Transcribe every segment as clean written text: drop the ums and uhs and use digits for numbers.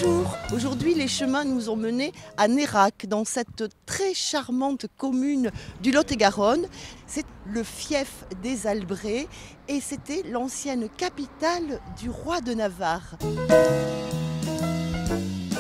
Bonjour, aujourd'hui les chemins nous ont menés à Nérac, dans cette très charmante commune du Lot-et-Garonne. C'est le fief des Albrés et c'était l'ancienne capitale du roi de Navarre.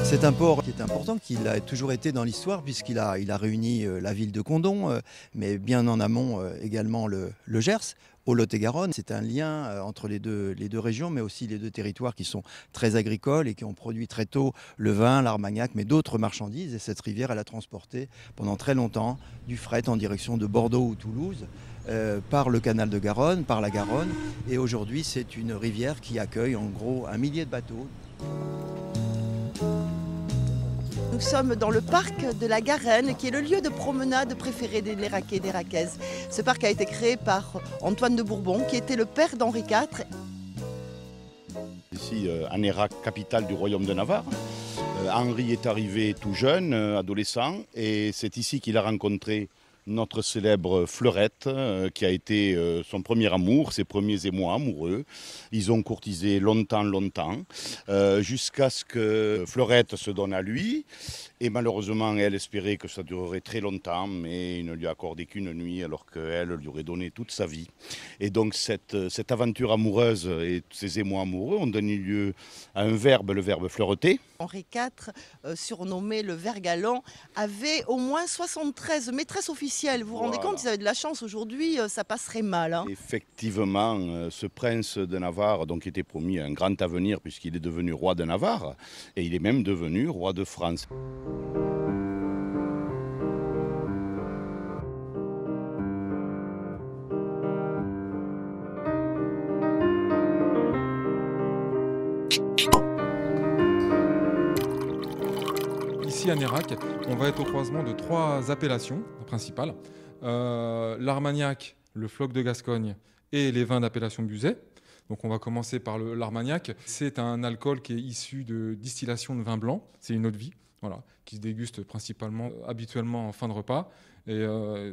C'est un port qui est important, qui a toujours été dans l'histoire puisqu'il a réuni la ville de Condom, mais bien en amont également le Gers, au Lot-et-Garonne. C'est un lien entre les deux régions, mais aussi les deux territoires qui sont très agricoles et qui ont produit très tôt le vin, l'armagnac, mais d'autres marchandises. Et cette rivière, elle a transporté pendant très longtemps du fret en direction de Bordeaux ou Toulouse, par le canal de Garonne, par la Garonne. Et aujourd'hui, c'est une rivière qui accueille en gros 1 millier de bateaux. Nous sommes dans le parc de la Garenne, qui est le lieu de promenade préféré des Néraquais et des Néraquaises. Ce parc a été créé par Antoine de Bourbon, qui était le père d'Henri IV. Ici, à Nérac, capitale du royaume de Navarre. Henri est arrivé tout jeune, adolescent, et c'est ici qu'il a rencontré notre célèbre Fleurette, qui a été son premier amour, ses premiers émois amoureux. Ils ont courtisé longtemps, jusqu'à ce que Fleurette se donne à lui. Et malheureusement, elle espérait que ça durerait très longtemps, mais il ne lui a accordé qu'une nuit, alors qu'elle lui aurait donné toute sa vie. Et donc cette aventure amoureuse et ces émois amoureux ont donné lieu à un verbe, le verbe fleureter. Henri IV, surnommé le Vert galant, avait au moins 73 maîtresses officielles. Vous vous rendez compte, ils avaient de la chance. Aujourd'hui, ça passerait mal. Hein. Effectivement, ce prince de Navarre donc, était promis un grand avenir puisqu'il est devenu roi de Navarre et il est même devenu roi de France. Ici à Nérac, on va être au croisement de 3 appellations principales. L'Armagnac, le Floc de Gascogne et les vins d'appellation Buzet. Donc on va commencer par l'Armagnac. C'est un alcool qui est issu de distillation de vin blanc. C'est une eau-de-vie, voilà, qui se déguste principalement, habituellement en fin de repas. Et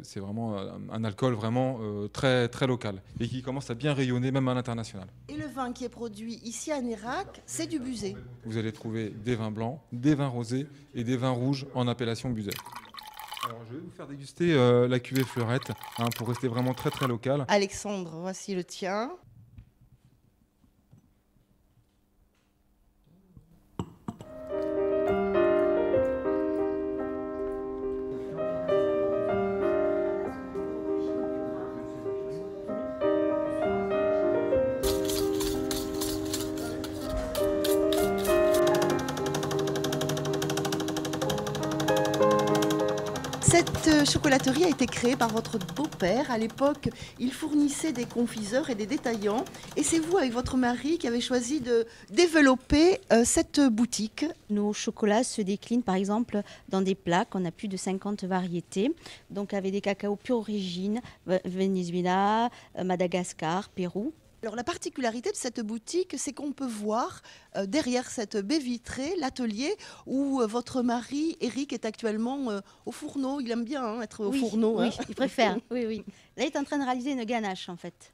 c'est vraiment un alcool vraiment très, très local et qui commence à bien rayonner même à l'international. Et le vin qui est produit ici à Nérac, c'est du Buzet. Vous allez trouver des vins blancs, des vins rosés et des vins rouges en appellation Buzet. Alors, je vais vous faire déguster la cuvée Fleurette pour rester vraiment très très local. Alexandre, voici le tien. Cette chocolaterie a été créée par votre beau-père. À l'époque, il fournissait des confiseurs et des détaillants. Et c'est vous, avec votre mari, qui avez choisi de développer cette boutique. Nos chocolats se déclinent par exemple dans des plaques. On a plus de 50 variétés. Donc avec des cacao pure origine, Venezuela, Madagascar, Pérou. Alors la particularité de cette boutique, c'est qu'on peut voir derrière cette baie vitrée l'atelier où votre mari, Éric, est actuellement au fourneau. Il aime bien être au fourneau. Oui, il préfère. Oui. Là, il est en train de réaliser une ganache en fait.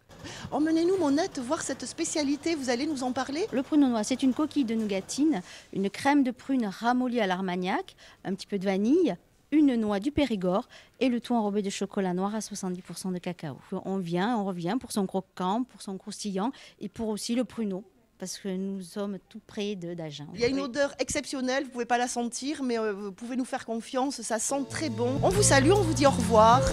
Emmenez-nous, Monette, voir cette spécialité. Vous allez nous en parler? Le pruneau noir, c'est une coquille de nougatine, une crème de prune ramollie à l'armagnac, un petit peu de vanille, une noix du Périgord et le tout enrobé de chocolat noir à 70% de cacao. On revient pour son croquant, pour son croustillant et pour aussi le pruneau, parce que nous sommes tout près d'Agen. Il y a une odeur exceptionnelle, vous ne pouvez pas la sentir, mais vous pouvez nous faire confiance, ça sent très bon. On vous salue, on vous dit au revoir.